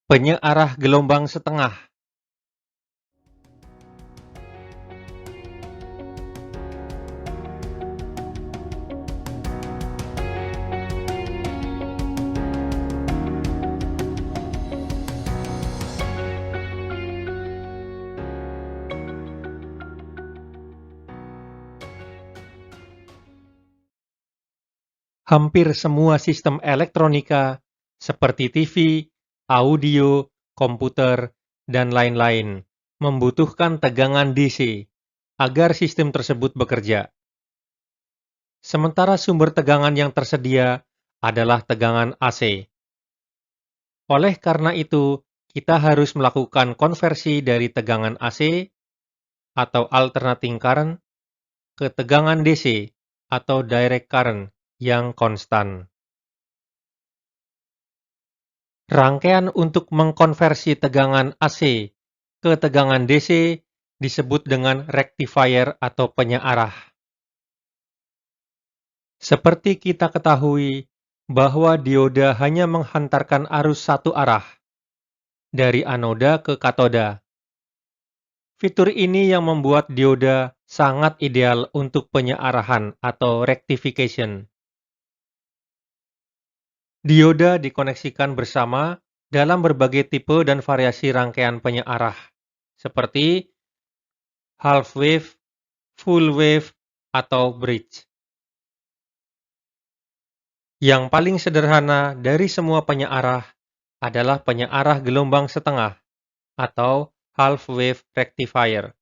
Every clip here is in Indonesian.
Penyearah gelombang setengah. Hampir semua sistem elektronika, seperti TV, audio, komputer, dan lain-lain, membutuhkan tegangan DC agar sistem tersebut bekerja. Sementara sumber tegangan yang tersedia adalah tegangan AC. Oleh karena itu, kita harus melakukan konversi dari tegangan AC atau alternating current ke tegangan DC atau direct current yang konstan. Rangkaian untuk mengkonversi tegangan AC ke tegangan DC disebut dengan rectifier atau penyearah. Seperti kita ketahui bahwa dioda hanya menghantarkan arus satu arah, dari anoda ke katoda. Fitur ini yang membuat dioda sangat ideal untuk penyearahan atau rectification. Dioda dikoneksikan bersama dalam berbagai tipe dan variasi rangkaian penyearah, seperti half wave, full wave, atau bridge. Yang paling sederhana dari semua penyearah adalah penyearah gelombang setengah atau half wave rectifier.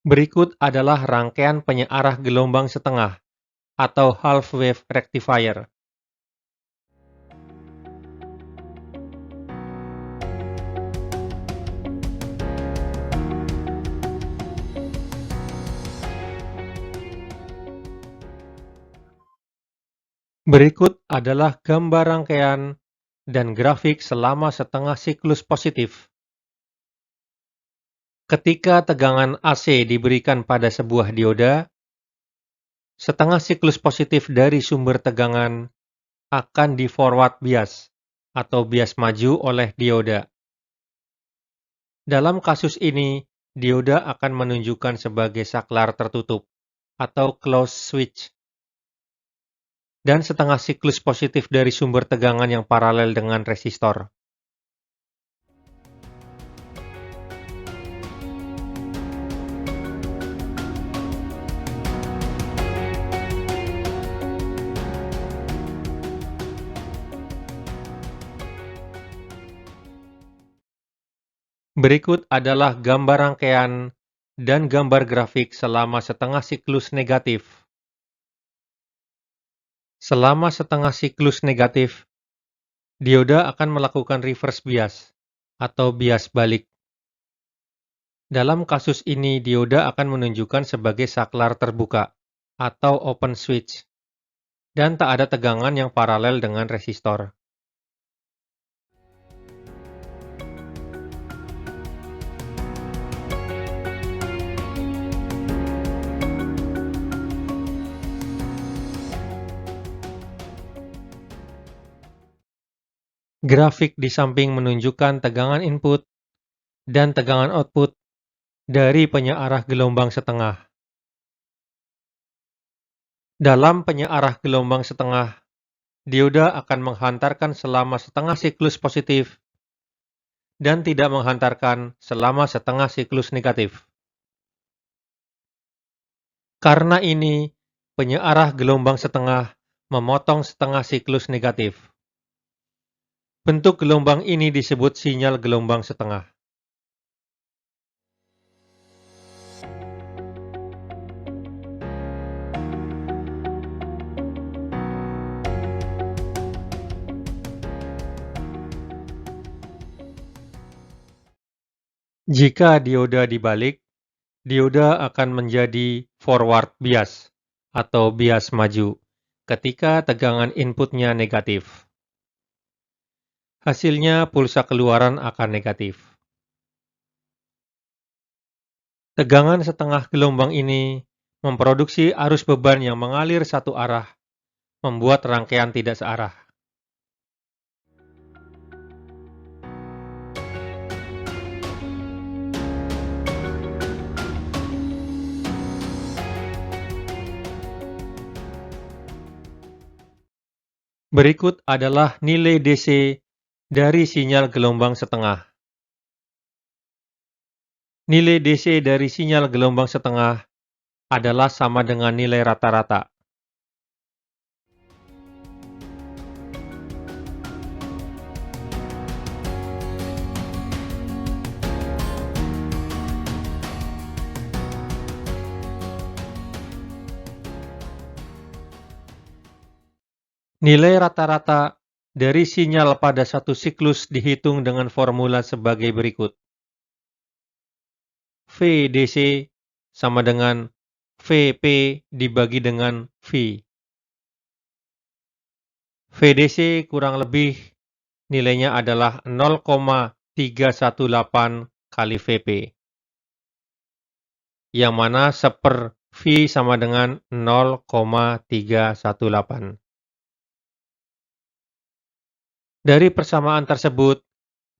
Berikut adalah rangkaian penyearah gelombang setengah atau half wave rectifier. Berikut adalah gambar rangkaian dan grafik selama setengah siklus positif. Ketika tegangan AC diberikan pada sebuah dioda, setengah siklus positif dari sumber tegangan akan di-forward bias atau bias maju oleh dioda. Dalam kasus ini, dioda akan menunjukkan sebagai saklar tertutup atau closed switch. Dan setengah siklus positif dari sumber tegangan yang paralel dengan resistor. Berikut adalah gambar rangkaian dan gambar grafik selama setengah siklus negatif. Selama setengah siklus negatif, dioda akan melakukan reverse bias atau bias balik. Dalam kasus ini, dioda akan menunjukkan sebagai saklar terbuka atau open switch, dan tak ada tegangan yang paralel dengan resistor. Grafik di samping menunjukkan tegangan input dan tegangan output dari penyearah gelombang setengah. Dalam penyearah gelombang setengah, dioda akan menghantarkan selama setengah siklus positif dan tidak menghantarkan selama setengah siklus negatif. Karena ini, penyearah gelombang setengah memotong setengah siklus negatif. Bentuk gelombang ini disebut sinyal gelombang setengah. Jika dioda dibalik, dioda akan menjadi forward bias atau bias maju ketika tegangan inputnya negatif. Hasilnya pulsa keluaran akan negatif. Tegangan setengah gelombang ini memproduksi arus beban yang mengalir satu arah, membuat rangkaian tidak searah. Berikut adalah nilai DC dari sinyal gelombang setengah. Nilai DC dari sinyal gelombang setengah adalah sama dengan nilai rata-rata. Nilai rata-rata dari sinyal pada satu siklus dihitung dengan formula sebagai berikut. VDC sama dengan VP dibagi dengan V. VDC kurang lebih nilainya adalah 0,318 kali VP, yang mana seper V sama dengan 0,318. Dari persamaan tersebut,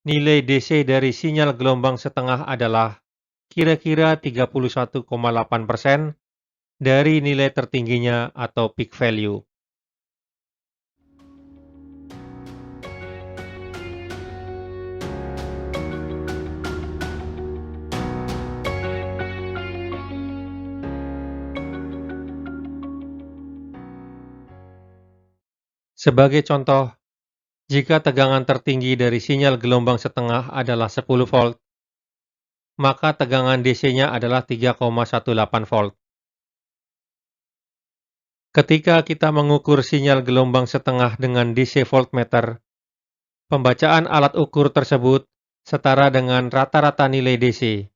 nilai DC dari sinyal gelombang setengah adalah kira-kira 31,8% dari nilai tertingginya atau peak value. Sebagai contoh, jika tegangan tertinggi dari sinyal gelombang setengah adalah 10 volt, maka tegangan DC-nya adalah 3,18 volt. Ketika kita mengukur sinyal gelombang setengah dengan DC voltmeter, pembacaan alat ukur tersebut setara dengan rata-rata nilai DC.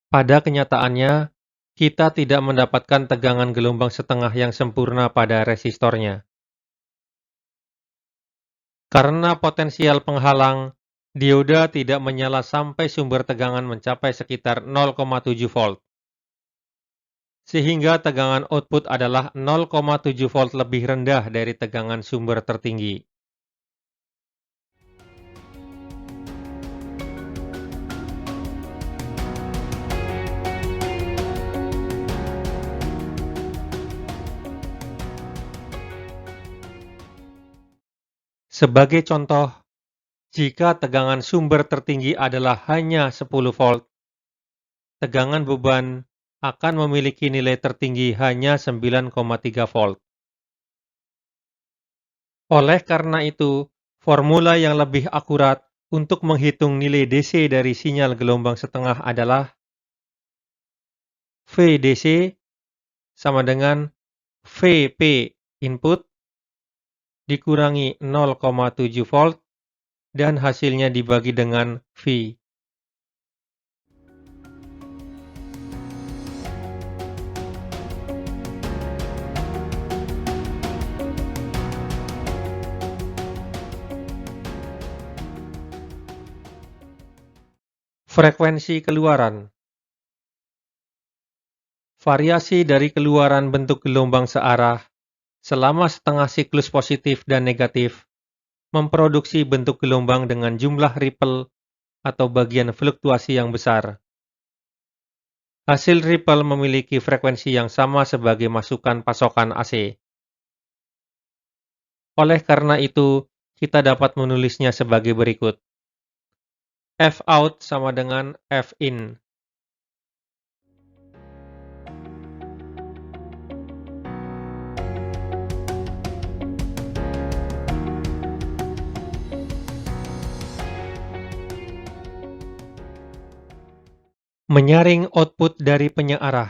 Pada kenyataannya, kita tidak mendapatkan tegangan gelombang setengah yang sempurna pada resistornya. Karena potensial penghalang, dioda tidak menyala sampai sumber tegangan mencapai sekitar 0,7 volt. Sehingga tegangan output adalah 0,7 volt lebih rendah dari tegangan sumber tertinggi. Sebagai contoh, jika tegangan sumber tertinggi adalah hanya 10 volt, tegangan beban akan memiliki nilai tertinggi hanya 9,3 volt. Oleh karena itu, formula yang lebih akurat untuk menghitung nilai DC dari sinyal gelombang setengah adalah VDC sama dengan VP input dikurangi 0,7 volt dan hasilnya dibagi dengan V. Frekuensi keluaran. Variasi dari keluaran bentuk gelombang searah selama setengah siklus positif dan negatif memproduksi bentuk gelombang dengan jumlah ripple atau bagian fluktuasi yang besar. Hasil ripple memiliki frekuensi yang sama sebagai masukan pasokan AC. Oleh karena itu, kita dapat menulisnya sebagai berikut. F out sama dengan F in. Menyaring output dari penyearah.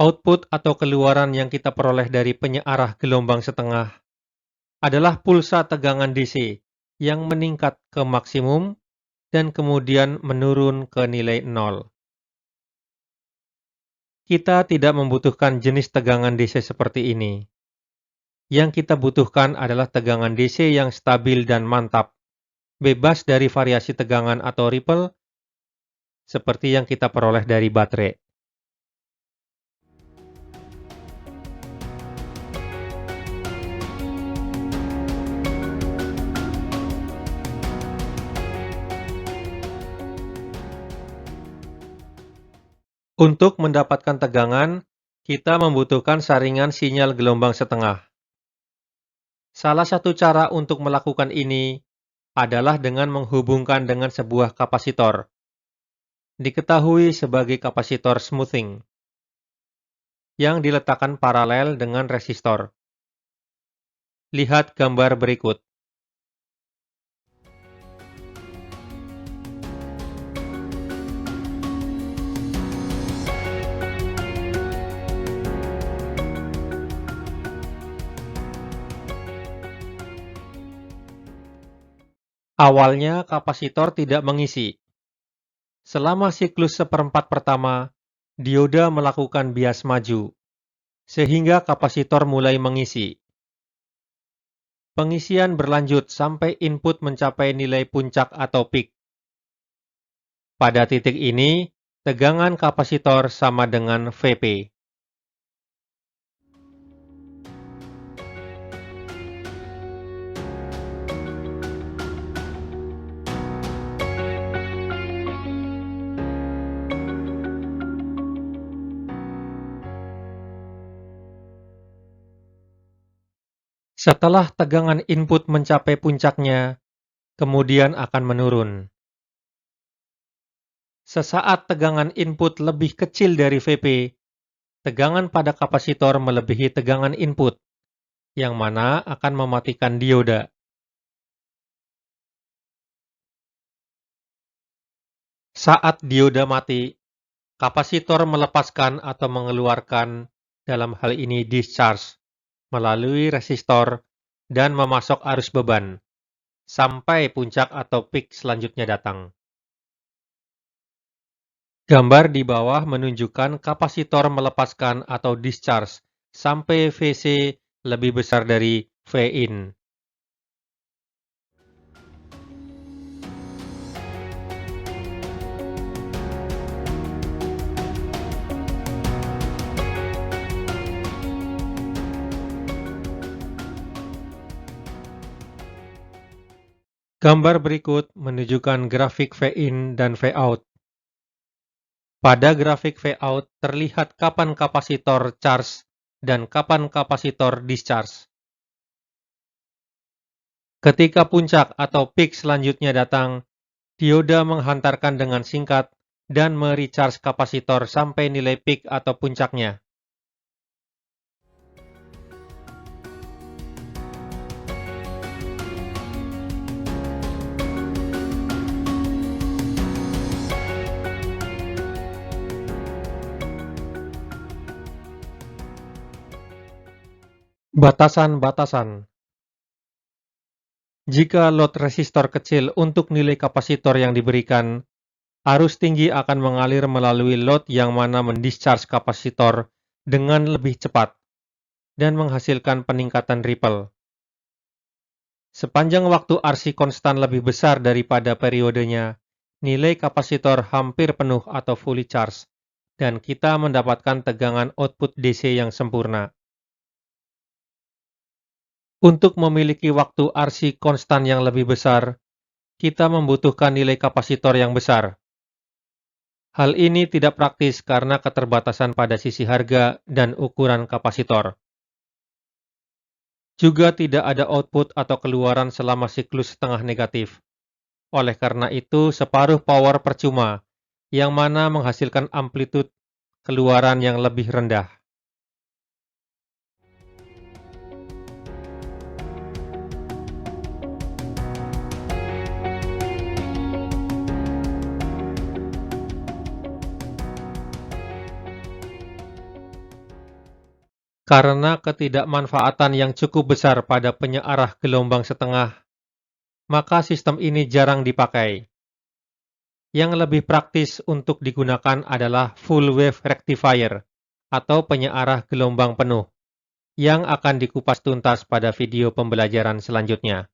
Output atau keluaran yang kita peroleh dari penyearah gelombang setengah adalah pulsa tegangan DC yang meningkat ke maksimum dan kemudian menurun ke nilai 0. Kita tidak membutuhkan jenis tegangan DC seperti ini. Yang kita butuhkan adalah tegangan DC yang stabil dan mantap, bebas dari variasi tegangan atau ripple, seperti yang kita peroleh dari baterai. Untuk mendapatkan tegangan, kita membutuhkan saringan sinyal gelombang setengah. Salah satu cara untuk melakukan ini adalah dengan menghubungkan dengan sebuah kapasitor, diketahui sebagai kapasitor smoothing, yang diletakkan paralel dengan resistor. Lihat gambar berikut. Awalnya kapasitor tidak mengisi. Selama siklus seperempat pertama, dioda melakukan bias maju, sehingga kapasitor mulai mengisi. Pengisian berlanjut sampai input mencapai nilai puncak atau peak. Pada titik ini, tegangan kapasitor sama dengan Vp. Setelah tegangan input mencapai puncaknya, kemudian akan menurun. Sesaat tegangan input lebih kecil dari Vp, tegangan pada kapasitor melebihi tegangan input, yang mana akan mematikan dioda. Saat dioda mati, kapasitor melepaskan atau mengeluarkan, dalam hal ini discharge, melalui resistor dan memasok arus beban, sampai puncak atau peak selanjutnya datang. Gambar di bawah menunjukkan kapasitor melepaskan atau discharge sampai Vc lebih besar dari Vin. Gambar berikut menunjukkan grafik Vin dan Vout. Pada grafik Vout terlihat kapan kapasitor charge dan kapan kapasitor discharge. Ketika puncak atau peak selanjutnya datang, dioda menghantarkan dengan singkat dan merecharge kapasitor sampai nilai peak atau puncaknya. Batasan-batasan. Jika load resistor kecil untuk nilai kapasitor yang diberikan, arus tinggi akan mengalir melalui load yang mana mendischarge kapasitor dengan lebih cepat dan menghasilkan peningkatan ripple. Sepanjang waktu RC konstan lebih besar daripada periodenya, nilai kapasitor hampir penuh atau fully charged, dan kita mendapatkan tegangan output DC yang sempurna. Untuk memiliki waktu RC konstan yang lebih besar, kita membutuhkan nilai kapasitor yang besar. Hal ini tidak praktis karena keterbatasan pada sisi harga dan ukuran kapasitor. Juga tidak ada output atau keluaran selama siklus setengah negatif. Oleh karena itu, separuh power percuma, yang mana menghasilkan amplitude keluaran yang lebih rendah. Karena ketidakmanfaatan yang cukup besar pada penyearah gelombang setengah, maka sistem ini jarang dipakai. Yang lebih praktis untuk digunakan adalah full wave rectifier atau penyearah gelombang penuh yang akan dikupas tuntas pada video pembelajaran selanjutnya.